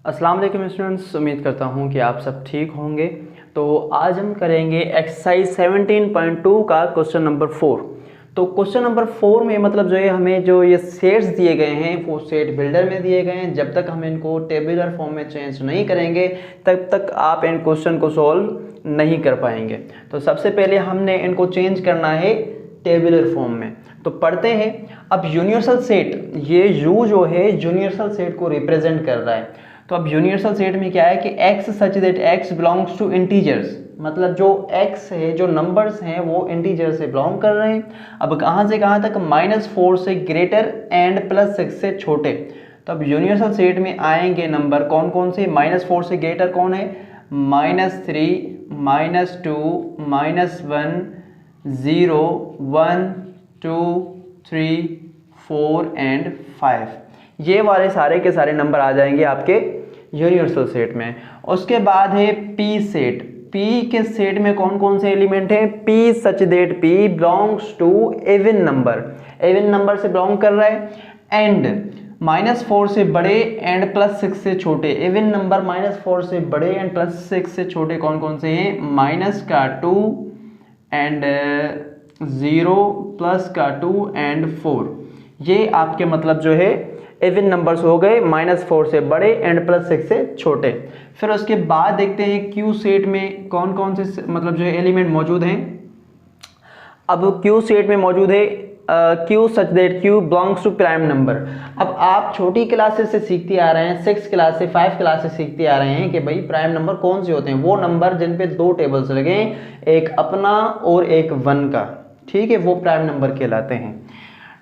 अस्सलाम वालेकुम स्टूडेंट्स, उम्मीद करता हूँ कि आप सब ठीक होंगे। तो आज हम करेंगे एक्सरसाइज 17.2 का क्वेश्चन नंबर 4। तो क्वेश्चन नंबर 4 में मतलब जो है हमें जो ये सेट्स दिए गए हैं वो सेट बिल्डर में दिए गए हैं। जब तक हम इनको टेबुलर फॉर्म में चेंज नहीं करेंगे तब तक आप इन क्वेश्चन को सॉल्व नहीं कर पाएंगे। तो सबसे पहले हमने इनको चेंज करना है टेबुलर फॉर्म में। तो पढ़ते हैं। अब यूनिवर्सल सेट, ये यू जो है यूनिवर्सल सेट को रिप्रेजेंट कर रहा है। तो अब यूनिवर्सल सेट में क्या है कि x such that x belongs to integers, मतलब जो x है, जो नंबर्स हैं वो इंटीजर से बिलोंग कर रहे हैं। अब कहाँ से कहाँ तक? -4 से ग्रेटर एंड +6 से छोटे। तो अब यूनिवर्सल सेट में आएंगे नंबर कौन कौन से? -4 से ग्रेटर कौन है? -3, -2, -1, 0, 1, 2, 3, 4 एंड 5। ये वाले सारे के सारे नंबर आ जाएंगे आपके यूनिवर्सल सेट में। उसके बाद है पी सेट। पी के सेट में कौन कौन से एलिमेंट हैं? P such that P belongs to even number, even number से बिलोंग कर रहा है। एंड -4 से बड़े एंड +6 से छोटे। इवन नंबर -4 से बड़े एंड +6 से छोटे कौन कौन से हैं? -2 एंड 0, +2 एंड 4। ये आपके मतलब जो है इवन नंबर्स हो गए, -4 से बड़े एंड +6 से छोटे। फिर उसके बाद देखते हैं क्यू सेट में कौन कौन से मतलब जो है एलिमेंट मौजूद हैं। अब क्यू सेट में मौजूद है Q such that Q belongs to prime number. अब आप छोटी क्लासेस से सीखते आ रहे हैं, 6 क्लास से 5 क्लास से सीखते आ रहे हैं कि भाई प्राइम नंबर कौन से होते हैं। वो नंबर जिन पे 2 टेबल्स लगे हैं, एक अपना और एक 1 का, ठीक है, वो प्राइम नंबर कहलाते हैं।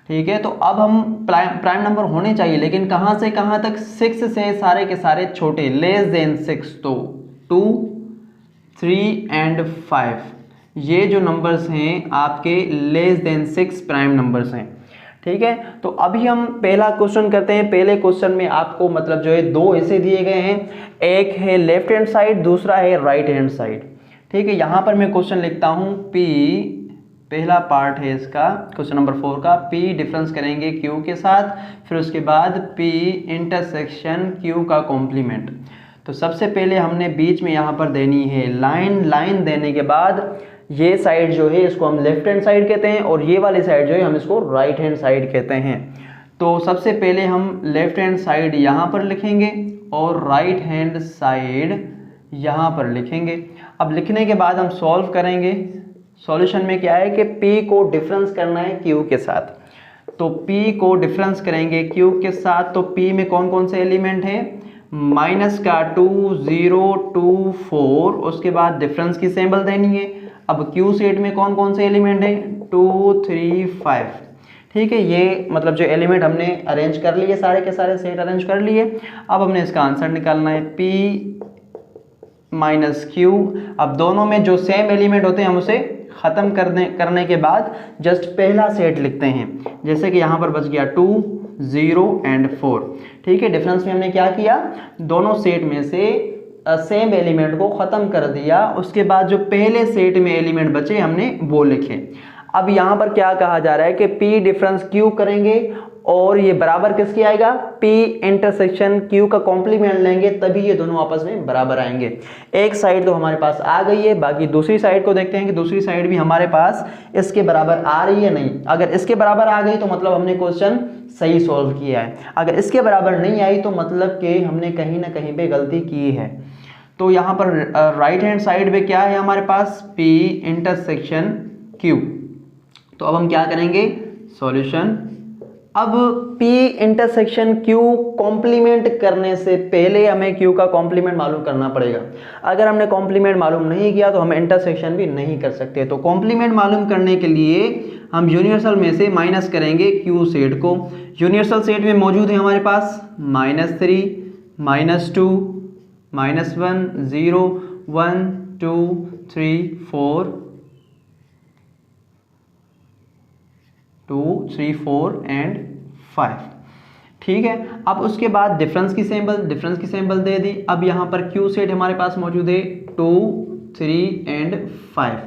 ठीक है, तो अब हम प्राइम नंबर होने चाहिए, लेकिन कहाँ से कहाँ तक? 6 से सारे के सारे छोटे, लेस देन 6। तो 2, 3 एंड 5 ये जो नंबर्स हैं आपके लेस देन 6 प्राइम नंबर्स हैं। ठीक है, तो अभी हम पहला क्वेश्चन करते हैं। पहले क्वेश्चन में आपको मतलब जो है 2 ऐसे दिए गए हैं, एक है लेफ्ट हैंड साइड, दूसरा है राइट हैंड साइड। ठीक है, यहाँ पर मैं क्वेश्चन लिखता हूँ P, पहला पार्ट है इसका क्वेश्चन नंबर 4 का। P डिफरेंस करेंगे Q के साथ, फिर उसके बाद P इंटरसेक्शन Q का कॉम्प्लीमेंट। तो सबसे पहले हमने बीच में यहाँ पर देनी है लाइन। लाइन देने के बाद ये साइड जो है इसको हम लेफ्ट हैंड साइड कहते हैं और ये वाली साइड जो है हम इसको राइट हैंड साइड कहते हैं। तो सबसे पहले हम लेफ्ट हैंड साइड यहाँ पर लिखेंगे और राइट हैंड साइड यहाँ पर लिखेंगे। अब लिखने के बाद हम सॉल्व करेंगे। सॉल्यूशन में क्या है कि P को डिफरेंस करना है Q के साथ। तो P को डिफरेंस करेंगे Q के साथ। तो P में कौन कौन से एलिमेंट हैं? -2, 0, 2, 4। उसके बाद डिफरेंस की सिंबल देनी है। अब Q सेट में कौन कौन से एलिमेंट हैं? 2, 3, 5। ठीक है, ये मतलब जो एलिमेंट हमने अरेंज कर लिए, सारे के सारे सेट अरेंज कर लिए। अब हमने इसका आंसर निकालना है P -Q। अब दोनों में जो सेम एलिमेंट होते हैं हम उसे ख़त्म करने के बाद जस्ट पहला सेट लिखते हैं। जैसे कि यहाँ पर बच गया 2, 0 एंड 4। ठीक है, डिफरेंस में हमने क्या किया? दोनों सेट में से सेम एलिमेंट को ख़त्म कर दिया। उसके बाद जो पहले सेट में एलिमेंट बचे हमने वो लिखे। अब यहाँ पर क्या कहा जा रहा है कि P डिफरेंस Q करेंगे और ये बराबर किसकी आएगा? P इंटरसेक्शन Q का कॉम्प्लीमेंट लेंगे, तभी ये दोनों आपस में बराबर आएंगे। एक साइड तो हमारे पास आ गई है, बाकी दूसरी साइड को देखते हैं कि दूसरी साइड भी हमारे पास इसके बराबर आ रही है नहीं। अगर इसके बराबर आ गई तो मतलब हमने क्वेश्चन सही सॉल्व किया है। अगर इसके बराबर नहीं आई तो मतलब कि हमने कहीं ना कहीं पे गलती की है। तो यहाँ पर राइट हैंड साइड पे क्या है हमारे पास? P intersection Q। तो अब हम क्या करेंगे? सॉल्यूशन। अब P इंटरसेक्शन Q कॉम्प्लीमेंट करने से पहले हमें Q का कॉम्प्लीमेंट मालूम करना पड़ेगा। अगर हमने कॉम्प्लीमेंट मालूम नहीं किया तो हम इंटरसेक्शन भी नहीं कर सकते। तो कॉम्प्लीमेंट मालूम करने के लिए हम यूनिवर्सल में से माइनस करेंगे Q सेट को। यूनिवर्सल सेट में मौजूद है हमारे पास -3, -2, -1, 0, 1, 2, 3, 4, 2, 3, 4 एंड 5। ठीक है, अब उसके बाद डिफरेंस की सिंबल दे दी। अब यहाँ पर Q सेट हमारे पास मौजूद है 2, 3 एंड 5।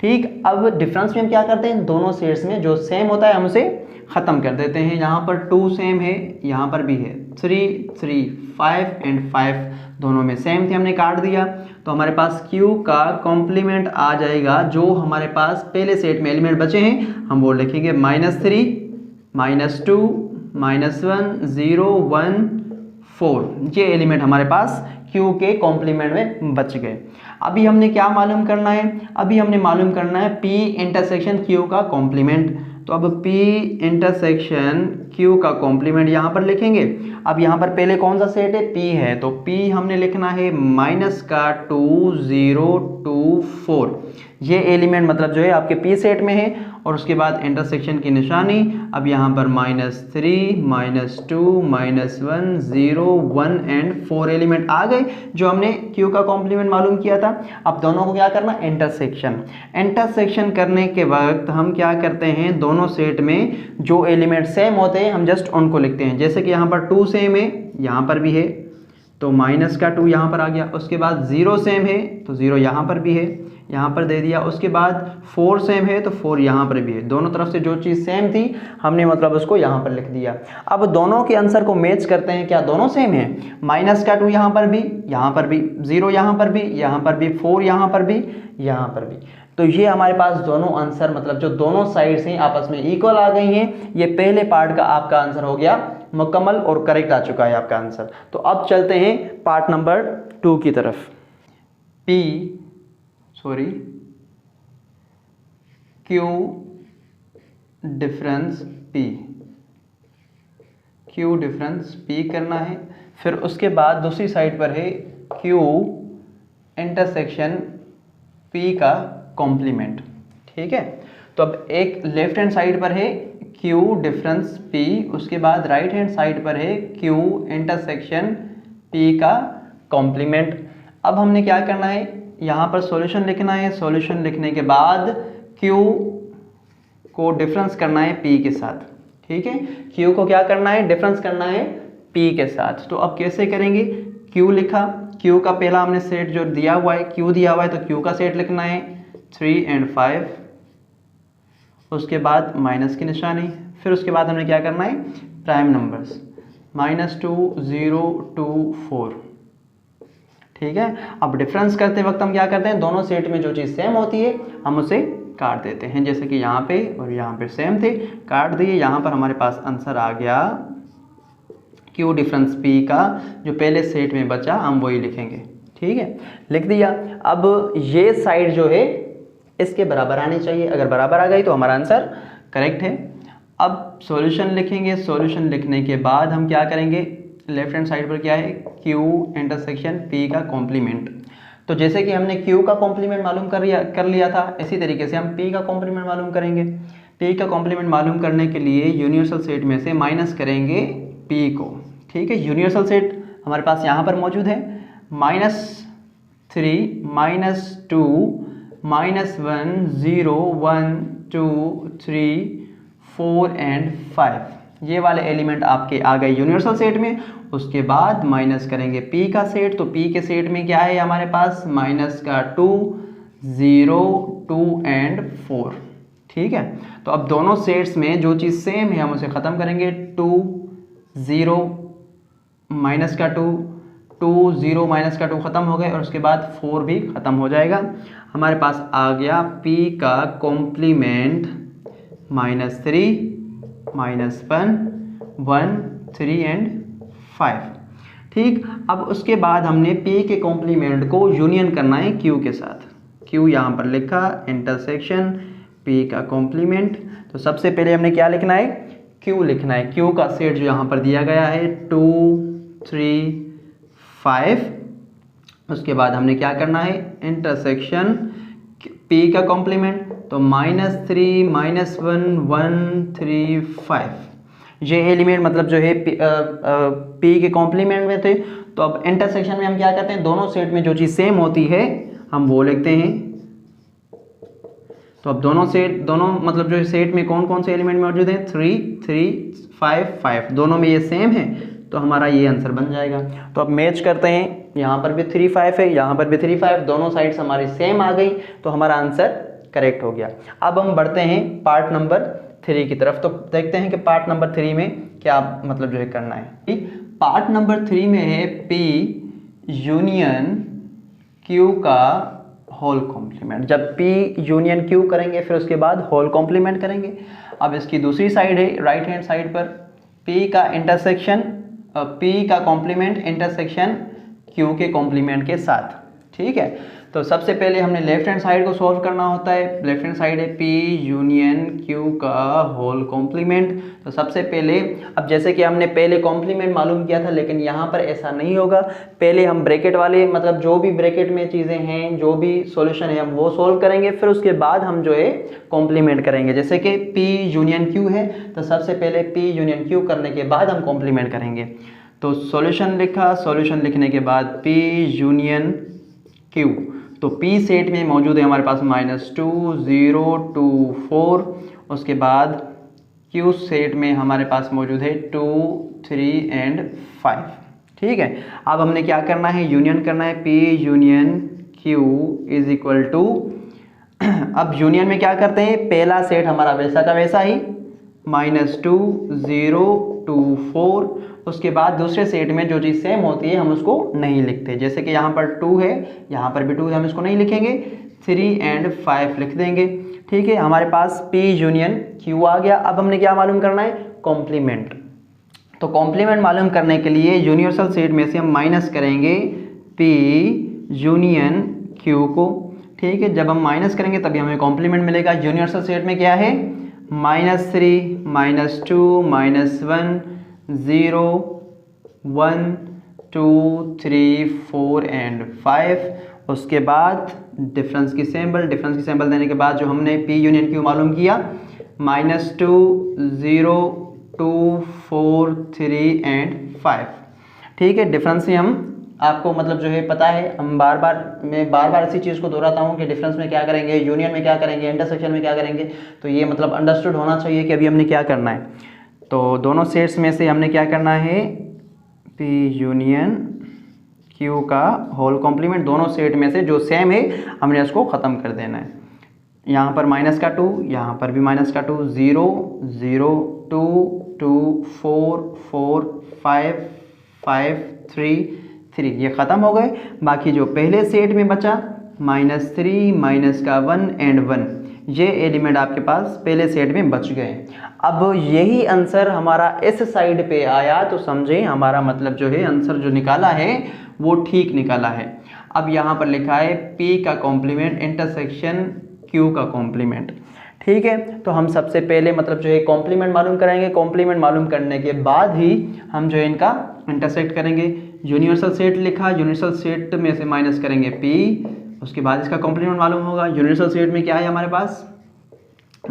ठीक, अब डिफरेंस में हम क्या करते हैं? दोनों सेट्स में जो सेम होता है हम उसे ख़त्म कर देते हैं। यहाँ पर 2 सेम है, यहाँ पर भी है, 3 3 5 एंड 5 दोनों में सेम थे, हमने काट दिया। तो हमारे पास Q का कॉम्प्लीमेंट आ जाएगा, जो हमारे पास पहले सेट में एलिमेंट बचे हैं हम वो लिखेंगे -3 -2 -1 0 1 4। ये एलिमेंट हमारे पास Q के कॉम्प्लीमेंट में बच गए। अभी हमने क्या मालूम करना है, अभी हमने मालूम करना है P इंटरसेक्शन Q का कॉम्प्लीमेंट। तो अब P इंटरसेक्शन Q का कॉम्प्लीमेंट यहाँ पर लिखेंगे। अब यहाँ पर पहले कौन सा सेट है, P है, तो P हमने लिखना है -2 0 2 4। ये एलिमेंट मतलब जो है आपके P सेट में है, और उसके बाद इंटरसेक्शन की निशानी। अब यहाँ पर -3 -2 -1 0 1 एंड 4 एलिमेंट आ गए जो हमने Q का कॉम्प्लीमेंट मालूम किया था। अब दोनों को क्या करना, इंटरसेक्शन। इंटरसेक्शन करने के वक्त हम क्या करते हैं, दोनों सेट में जो एलिमेंट सेम होते हैं हम जस्ट उनको लिखते हैं। जैसे कि यहाँ पर 2 सेम है, यहाँ पर भी है, तो -2 यहाँ पर आ गया। उसके बाद 0 सेम है तो 0 यहाँ पर भी है, यहाँ पर दे दिया। उसके बाद 4 सेम है तो 4 यहाँ पर भी है। दोनों तरफ से जो चीज़ सेम थी हमने मतलब उसको यहाँ पर लिख दिया। अब दोनों के आंसर को मैच करते हैं, क्या दोनों सेम है, -2 यहाँ पर भी, 0 यहाँ पर भी, 4 यहाँ पर भी, यहाँ पर भी। तो ये हमारे पास दोनों आंसर मतलब जो दोनों साइड्स हैं आपस में इक्वल आ गई हैं। ये पहले पार्ट का आपका आंसर हो गया मुकम्मल और करेक्ट आ चुका है आपका आंसर। तो अब चलते हैं पार्ट नंबर 2 की तरफ। Q डिफरेंस P करना है। फिर उसके बाद दूसरी साइड पर है Q इंटरसेक्शन P का कॉम्प्लीमेंट। ठीक है, तो अब एक लेफ्ट हैंड साइड पर है Q डिफरेंस P, उसके बाद राइट हैंड साइड पर है Q इंटरसेक्शन P का कॉम्प्लीमेंट। अब हमने क्या करना है, यहाँ पर सॉल्यूशन लिखना है। सॉल्यूशन लिखने के बाद Q को डिफरेंस करना है P के साथ। ठीक है, Q को क्या करना है, डिफरेंस करना है P के साथ। तो अब कैसे करेंगे, Q लिखा, Q का पहला हमने सेट जो दिया हुआ है, Q दिया हुआ है, तो Q का सेट लिखना है 3 एंड 5, उसके बाद माइनस की निशानी। फिर उसके बाद हमने क्या करना है, प्राइम नंबर्स -2 0 2 4। ठीक है, अब डिफरेंस करते वक्त हम क्या करते हैं, दोनों सेट में जो चीज़ सेम होती है हम उसे काट देते हैं। जैसे कि यहाँ पे और यहाँ पे सेम थे, काट दिए। यहाँ पर हमारे पास आंसर आ गया Q डिफरेंस P का, जो पहले सेट में बचा हम वही लिखेंगे। ठीक है, लिख दिया। अब ये साइड जो है इसके बराबर आनी चाहिए, अगर बराबर आ गई तो हमारा आंसर करेक्ट है। अब सॉल्यूशन लिखेंगे। सॉल्यूशन लिखने के बाद हम क्या करेंगे, लेफ्ट हैंड साइड पर क्या है, Q इंटरसेक्शन P का कॉम्प्लीमेंट। तो जैसे कि हमने Q का कॉम्प्लीमेंट मालूम कर लिया था, इसी तरीके से हम P का कॉम्प्लीमेंट मालूम करेंगे। P का कॉम्प्लीमेंट मालूम करने के लिए यूनिवर्सल सेट में से माइनस करेंगे P को। ठीक है, यूनिवर्सल सेट हमारे पास यहाँ पर मौजूद है, -3 -2 -1 0 1 2 3 4 एंड 5। ये वाले एलिमेंट आपके आ गए यूनिवर्सल सेट में। उसके बाद माइनस करेंगे P का सेट, तो P के सेट में क्या है हमारे पास, -2 0 2 एंड 4। ठीक है, तो अब दोनों सेट्स में जो चीज़ सेम है हम उसे ख़त्म करेंगे। 2 0 -2 2 0 -2 ख़त्म हो गए, और उसके बाद 4 भी ख़त्म हो जाएगा। हमारे पास आ गया P का कॉम्प्लीमेंट -3 -1 1 3 एंड 5। ठीक, अब उसके बाद हमने P के कॉम्प्लीमेंट को यूनियन करना है Q के साथ। Q यहाँ पर लिखा, इंटरसेक्शन P का कॉम्प्लीमेंट। तो सबसे पहले हमने क्या लिखना है, Q लिखना है। Q का सेट जो यहाँ पर दिया गया है 2 3 5। उसके बाद हमने क्या करना है, इंटरसेक्शन P का कॉम्प्लीमेंट, तो -3 -1 1 3 5। ये एलिमेंट मतलब जो है P के कॉम्प्लीमेंट में थे। तो अब इंटरसेक्शन में हम क्या करते हैं, दोनों सेट में जो चीज़ सेम होती है हम वो लिखते हैं। तो अब दोनों मतलब जो सेट में कौन कौन से एलिमेंट मौजूद हैं, 3 3 5 5, दोनों में ये सेम है, तो हमारा ये आंसर बन जाएगा। तो अब मैच करते हैं, यहाँ पर भी 3 5 है, यहाँ पर भी 3 5, दोनों साइड्स हमारी सेम आ गई, तो हमारा आंसर करेक्ट हो गया। अब हम बढ़ते हैं पार्ट नंबर 3 की तरफ। तो देखते हैं कि पार्ट नंबर 3 में क्या मतलब जो है करना है। पार्ट नंबर 3 में है P यूनियन Q का होल कॉम्प्लीमेंट। जब P यूनियन Q करेंगे फिर उसके बाद होल कॉम्प्लीमेंट करेंगे। अब इसकी दूसरी साइड है, राइट हैंड साइड पर P का इंटरसेक्शन, P का कॉम्प्लीमेंट इंटरसेक्शन Q के कॉम्प्लीमेंट के साथ। ठीक है, तो सबसे पहले हमने लेफ्ट हैंड साइड को सॉल्व करना होता है। लेफ्ट हैंड साइड है P यूनियन Q का होल कॉम्प्लीमेंट। तो सबसे पहले, अब जैसे कि हमने पहले कॉम्प्लीमेंट मालूम किया था, लेकिन यहाँ पर ऐसा नहीं होगा। पहले हम ब्रैकेट वाले, मतलब जो भी ब्रैकेट में चीज़ें हैं, जो भी सॉल्यूशन है, हम वो सॉल्व करेंगे, फिर उसके बाद हम जो है कॉम्प्लीमेंट करेंगे। जैसे कि P यूनियन Q है, तो सबसे पहले P यूनियन Q करने के बाद हम कॉम्प्लीमेंट करेंगे। तो सॉल्यूशन लिखा, सॉल्यूशन लिखने के बाद P यूनियन Q, तो P सेट में मौजूद है हमारे पास -2 0 2 4। उसके बाद Q सेट में हमारे पास मौजूद है 2 3 एंड 5। ठीक है, अब हमने क्या करना है, यूनियन करना है। P union Q is equal to, अब यूनियन में क्या करते हैं, पहला सेट हमारा वैसा का वैसा ही -2 0 2 4। उसके बाद दूसरे सेट में जो चीज़ सेम होती है हम उसको नहीं लिखते। जैसे कि यहाँ पर 2 है, यहाँ पर भी 2 है, हम इसको नहीं लिखेंगे, 3 एंड 5 लिख देंगे। ठीक है, हमारे पास P यूनियन Q आ गया। अब हमने क्या मालूम करना है, कॉम्प्लीमेंट। तो कॉम्प्लीमेंट मालूम करने के लिए यूनिवर्सल सेट में से हम माइनस करेंगे P यूनियन Q को। ठीक है, जब हम माइनस करेंगे तभी हमें कॉम्प्लीमेंट मिलेगा। यूनिवर्सल सेट में क्या है, -3 -2 -1 0 1 2 3 4 एंड 5। उसके बाद डिफरेंस की सिंबल देने के बाद जो हमने P यूनियन Q मालूम किया, -2 0 2 4 3 एंड 5। ठीक है, डिफरेंस से हम आपको मतलब जो है पता है, मैं बार बार इसी चीज़ को दोहराता हूँ कि डिफरेंस में क्या करेंगे, यूनियन में क्या करेंगे, इंटरसेक्शन में क्या करेंगे। तो ये मतलब अंडरस्टूड होना चाहिए कि अभी हमने क्या करना है। तो दोनों सेट्स में से हमने क्या करना है, P यूनियन Q का होल कॉम्प्लीमेंट, दोनों सेट में से जो सेम है हमने उसको ख़त्म कर देना है। यहाँ पर -2, यहाँ पर भी -2, 0 0 2 2 4 4 5 5 3 3, ये ख़त्म हो गए। बाकी जो पहले सेट में बचा -3 -1 एंड 1, ये एलिमेंट आपके पास पहले सेट में बच गए। अब यही आंसर हमारा इस साइड पे आया तो समझे हमारा मतलब जो है आंसर जो निकाला है वो ठीक निकाला है। अब यहाँ पर लिखा है P का कॉम्प्लीमेंट इंटरसेक्शन Q का कॉम्प्लीमेंट। ठीक है, तो हम सबसे पहले मतलब जो है कॉम्प्लीमेंट मालूम कराएंगे। कॉम्प्लीमेंट मालूम करने के बाद ही हम जो है इनका इंटरसेक्ट करेंगे। यूनिवर्सल सेट लिखा, यूनिवर्सल सेट में से माइनस करेंगे P, उसके बाद इसका कॉम्प्लीमेंट मालूम होगा। यूनिवर्सल सेट में क्या है हमारे पास,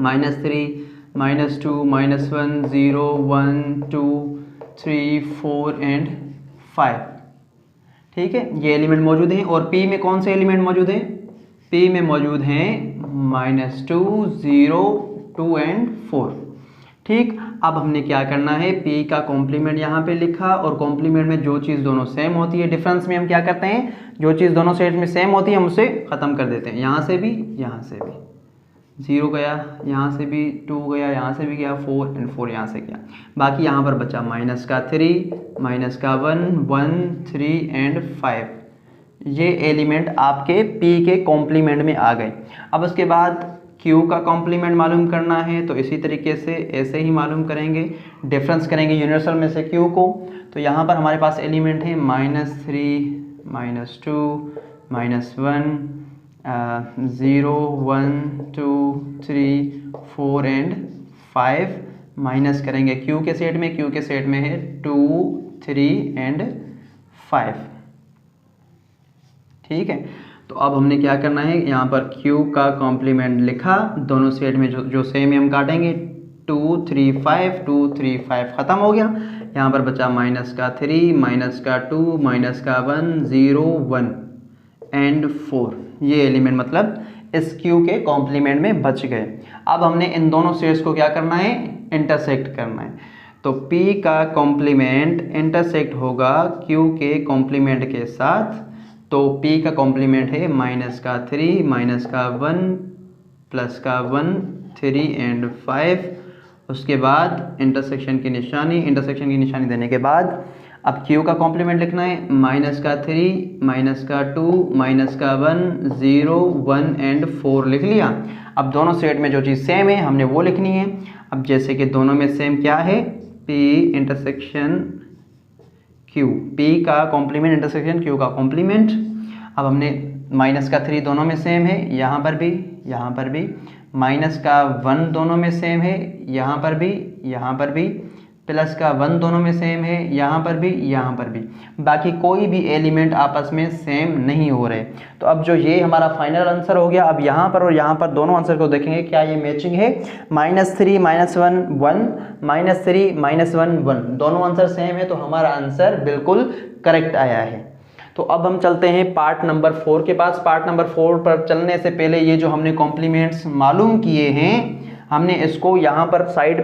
-3 -2 -1 0 1 2 3 4 एंड 5। ठीक है, ये एलिमेंट मौजूद हैं। और P में कौन से एलिमेंट मौजूद हैं, P में मौजूद हैं -2 0 2 एंड 4। ठीक, अब हमने क्या करना है, P का कॉम्प्लीमेंट यहाँ पे लिखा, और कॉम्प्लीमेंट में जो चीज़ दोनों सेम होती है, डिफरेंस में हम क्या करते हैं, जो चीज़ दोनों सेट में सेम होती है हम उसे ख़त्म कर देते हैं। यहाँ से भी 0 गया, यहाँ से भी 2 गया, यहाँ से भी गया 4 एंड 4 यहाँ से गया। बाकी यहाँ पर बचा -3 -1 1 3 एंड 5। ये एलिमेंट आपके P के कॉम्प्लीमेंट में आ गए। अब उसके बाद Q का कॉम्प्लीमेंट मालूम करना है, तो इसी तरीके से ऐसे ही मालूम करेंगे, डिफरेंस करेंगे यूनिवर्सल में से Q को। तो यहाँ पर हमारे पास एलिमेंट है -3 -2 -1 0 1 2 3 4 एंड 5। माइनस करेंगे Q के सेट में, Q के सेट में है 2 3 एंड 5। ठीक है, तो अब हमने क्या करना है, यहाँ पर Q का कॉम्प्लीमेंट लिखा, दोनों सेट में जो सेम है हम काटेंगे, 2 3 5 2 3 5 ख़त्म हो गया। यहाँ पर बचा -3 -2 -1 0 1 एंड 4। ये एलिमेंट मतलब इस Q के कॉम्प्लीमेंट में बच गए। अब हमने इन दोनों सेट्स को क्या करना है, इंटरसेक्ट करना है। तो P का कॉम्प्लीमेंट इंटरसेक्ट होगा Q के कॉम्प्लीमेंट के साथ। तो P का कॉम्प्लीमेंट है -3 -1 +1 3 एंड 5। उसके बाद इंटरसेक्शन की निशानी देने के बाद अब Q का कॉम्प्लीमेंट लिखना है, माइनस का 3 माइनस का 2 माइनस का 1 0 1 एंड 4 लिख लिया। अब दोनों सेट में जो चीज़ सेम है हमने वो लिखनी है। अब जैसे कि दोनों में सेम क्या है, P इंटरसेक्शन Q, P का कॉम्प्लीमेंट इंटरसेक्शन Q का कॉम्प्लीमेंट। अब हमने माइनस का 3 दोनों में सेम है, यहाँ पर भी माइनस का 1 दोनों में सेम है, यहाँ पर भी प्लस का 1 दोनों में सेम है, यहाँ पर भी। बाकी कोई भी एलिमेंट आपस में सेम नहीं हो रहे। तो अब जो ये हमारा फाइनल आंसर हो गया, अब यहाँ पर और यहाँ पर दोनों आंसर को देखेंगे क्या ये मैचिंग है। -3 -1 1 -3 -1 1 दोनों आंसर सेम है, तो हमारा आंसर बिल्कुल करेक्ट आया है। तो अब हम चलते हैं पार्ट नंबर 4 के पास। पार्ट नंबर 4 पर चलने से पहले ये जो हमने कॉम्प्लीमेंट्स मालूम किए हैं, हमने इसको यहाँ पर साइड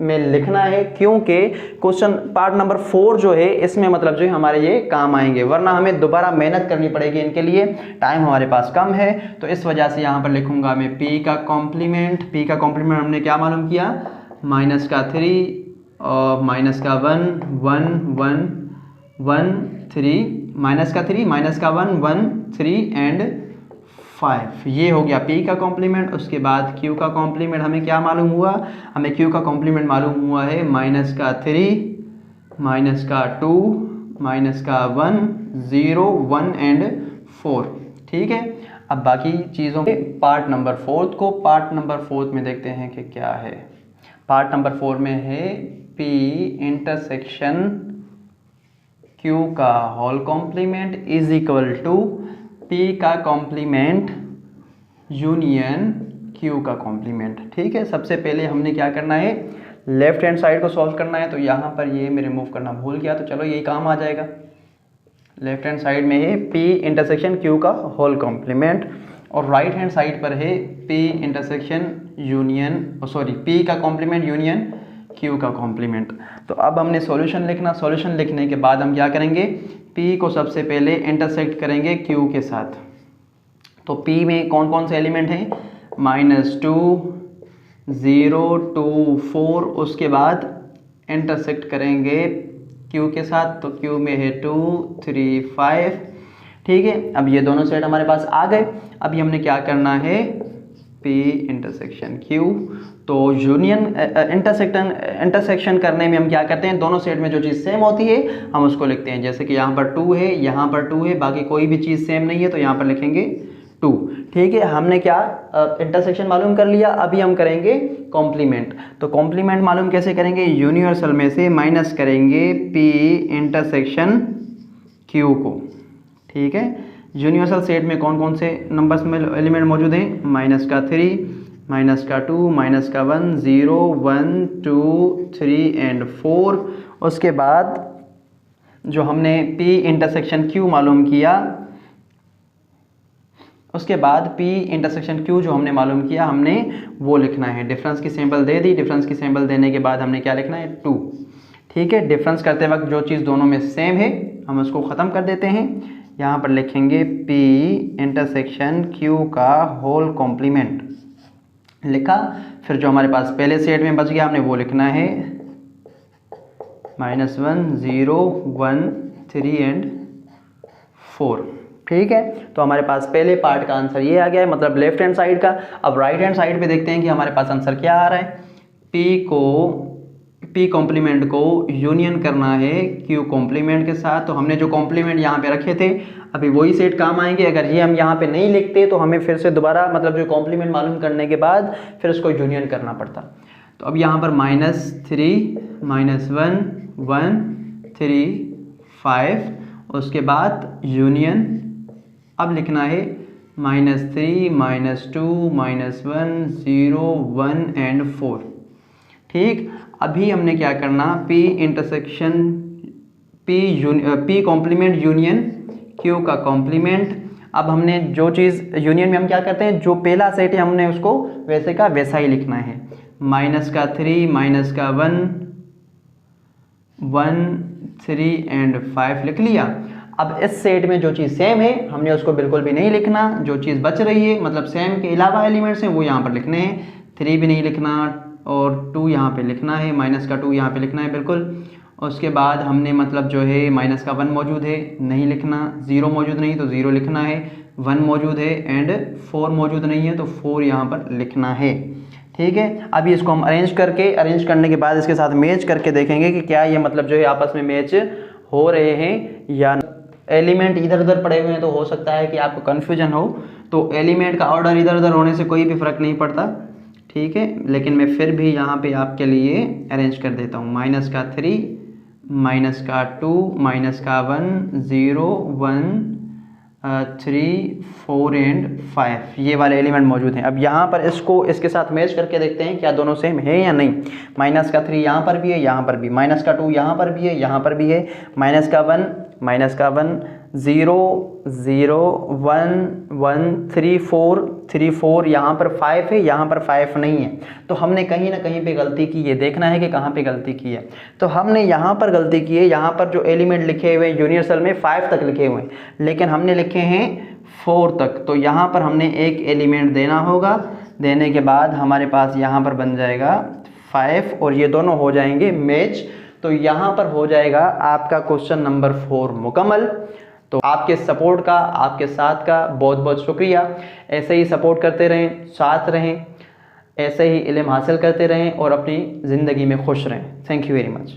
में लिखना है, क्योंकि क्वेश्चन पार्ट नंबर 4 जो है इसमें मतलब जो है हमारे ये काम आएंगे, वरना हमें दोबारा मेहनत करनी पड़ेगी इनके लिए, टाइम हमारे पास कम है। तो इस वजह से यहाँ पर लिखूंगा मैं P का कॉम्प्लीमेंट हमने क्या मालूम किया, माइनस का 3 और माइनस का 1 1 1 1 3 माइनस का 1 1 3 एंड 5, ये हो गया P का कॉम्प्लीमेंट। उसके बाद Q का कॉम्प्लीमेंट हमें क्या मालूम हुआ, हमें Q का कॉम्प्लीमेंट मालूम हुआ है माइनस का 3 माइनस का 2 माइनस का 1 0 1 एंड 4। ठीक है, अब बाकी चीज़ों के पार्ट नंबर 4 में देखते हैं कि क्या है। पार्ट नंबर 4 में है P इंटरसेक्शन Q का whole complement is equal to P का कॉम्प्लीमेंट यूनियन Q का कॉम्प्लीमेंट। ठीक है, सबसे पहले हमने क्या करना है, लेफ्ट हैंड साइड को सॉल्व करना है। तो यहाँ पर ये मैं रिमूव करना भूल गया, तो चलो यही काम आ जाएगा। लेफ्ट हैंड साइड में है P इंटरसेक्शन Q का होल कॉम्प्लीमेंट, और राइट हैंड साइड पर है P इंटरसेक्शन P का कॉम्प्लीमेंट यूनियन Q का कॉम्प्लीमेंट। तो अब हमने सॉल्यूशन लिखना, सॉल्यूशन लिखने के बाद हम क्या करेंगे, P को सबसे पहले इंटरसेक्ट करेंगे Q के साथ। तो P में कौन कौन से एलिमेंट हैं, -2 0 2 4, उसके बाद इंटरसेक्ट करेंगे Q के साथ। तो Q में है 2 3 5। ठीक है, अब ये दोनों सेट हमारे पास आ गए। अभी हमने क्या करना है, P इंटरसेक्शन Q। तो यूनियन इंटरसेक्शन करने में हम क्या करते हैं, दोनों सेट में जो चीज़ सेम होती है हम उसको लिखते हैं। जैसे कि यहाँ पर 2 है, यहाँ पर 2 है, बाकी कोई भी चीज़ सेम नहीं है, तो यहाँ पर लिखेंगे 2। ठीक है, हमने क्या इंटरसेक्शन मालूम कर लिया। अभी हम करेंगे कॉम्प्लीमेंट। तो कॉम्प्लीमेंट मालूम कैसे करेंगे, यूनिवर्सल में से माइनस करेंगे P इंटरसेक्शन Q को। ठीक है, यूनिवर्सल सेट में कौन कौन से नंबर्स में एलिमेंट मौजूद हैं, माइनस का 3 माइनस का 2 माइनस का 1 0 1 2 3 एंड 4। उसके बाद जो हमने P इंटरसेक्शन Q मालूम किया, उसके बाद P इंटरसेक्शन Q जो हमने मालूम किया, हमने वो लिखना है। डिफरेंस की सिंबल दे दी, डिफरेंस की सिंबल देने के बाद हमने क्या लिखना है, 2। ठीक है, डिफरेंस करते वक्त जो चीज़ दोनों में सेम है हम उसको ख़त्म कर देते हैं। यहाँ पर लिखेंगे P इंटरसेक्शन Q का होल कॉम्प्लीमेंट लिखा। फिर जो हमारे पास पहले सेट में बच गया हमने वो लिखना है -1 0 1 3 एंड 4। ठीक है, तो हमारे पास पहले पार्ट का आंसर ये आ गया है, मतलब लेफ्ट हैंड साइड का। अब राइट हैंड साइड पे देखते हैं कि हमारे पास आंसर क्या आ रहा है। P कॉम्प्लीमेंट को यूनियन करना है Q कॉम्प्लीमेंट के साथ। तो हमने जो कॉम्प्लीमेंट यहाँ पे रखे थे अभी वही सेट काम आएंगे। अगर ये हम यहाँ पे नहीं लिखते तो हमें फिर से दोबारा मतलब जो कॉम्प्लीमेंट मालूम करने के बाद फिर उसको यूनियन करना पड़ता। तो अब यहाँ पर -3 -1 1 3 5, उसके बाद यूनियन। अब लिखना है -3 -2 -1 0 1 एंड 4। ठीक, अभी हमने क्या करना, P कॉम्प्लीमेंट यूनियन Q का कॉम्प्लीमेंट। अब हमने जो चीज़ यूनियन में हम क्या करते हैं, जो पहला सेट है हमने उसको वैसे का वैसा ही लिखना है। -3 -1 1 3 एंड 5 लिख लिया। अब इस सेट में जो चीज़ सेम है हमने उसको बिल्कुल भी नहीं लिखना, जो चीज़ बच रही है मतलब सेम के अलावा एलिमेंट्स हैं वो यहाँ पर लिखने हैं। 3 भी नहीं लिखना और 2 यहाँ पे लिखना है, -2 यहाँ पे लिखना है बिल्कुल। उसके बाद हमने मतलब जो है माइनस का 1 मौजूद है, नहीं लिखना, 0 मौजूद नहीं तो 0 लिखना है, 1 मौजूद है एंड 4 मौजूद नहीं है तो 4 यहाँ पर लिखना है। ठीक है, अभी इसको हम अरेंज करने के बाद इसके साथ मैच करके देखेंगे कि क्या ये मतलब जो है आपस में मैच हो रहे हैं या एलिमेंट इधर उधर पड़े हुए हैं तो हो सकता है कि आपको कन्फ्यूजन हो, तो एलिमेंट का ऑर्डर इधर उधर होने से कोई भी फ़र्क नहीं पड़ता। ठीक है, लेकिन मैं फिर भी यहाँ पे आपके लिए अरेंज कर देता हूँ। माइनस का 3, माइनस का 2, माइनस का 1, 0, 1, 3, 4 एंड 5 ये वाले एलिमेंट मौजूद हैं। अब यहाँ पर इसको इसके साथ मैच करके देखते हैं क्या दोनों सेम है या नहीं। माइनस का 3 यहाँ पर भी है, यहाँ पर भी, माइनस का 2 यहाँ पर भी है, यहाँ पर भी है, माइनस का 1, 0, 0, 1, 1, 3, 4 यहाँ पर 5 है, यहाँ पर 5 नहीं है, तो हमने कहीं ना कहीं पे गलती की है। देखना है कि कहाँ पे गलती की है। तो हमने यहाँ पर गलती की है, यहाँ पर जो एलिमेंट लिखे हुए हैं यूनिवर्सल में 5 तक लिखे हुए हैं, लेकिन हमने लिखे हैं 4 तक, तो यहाँ पर हमने एक एलिमेंट देना होगा। देने के बाद हमारे पास यहाँ पर बन जाएगा 5 और ये दोनों हो जाएंगे मैच, तो यहाँ पर हो जाएगा आपका क्वेश्चन नंबर 4 मुकम्मल। तो आपके सपोर्ट का, आपके साथ का बहुत बहुत शुक्रिया। ऐसे ही सपोर्ट करते रहें, साथ रहें, ऐसे ही इल्म हासिल करते रहें और अपनी ज़िंदगी में खुश रहें। Thank you very much.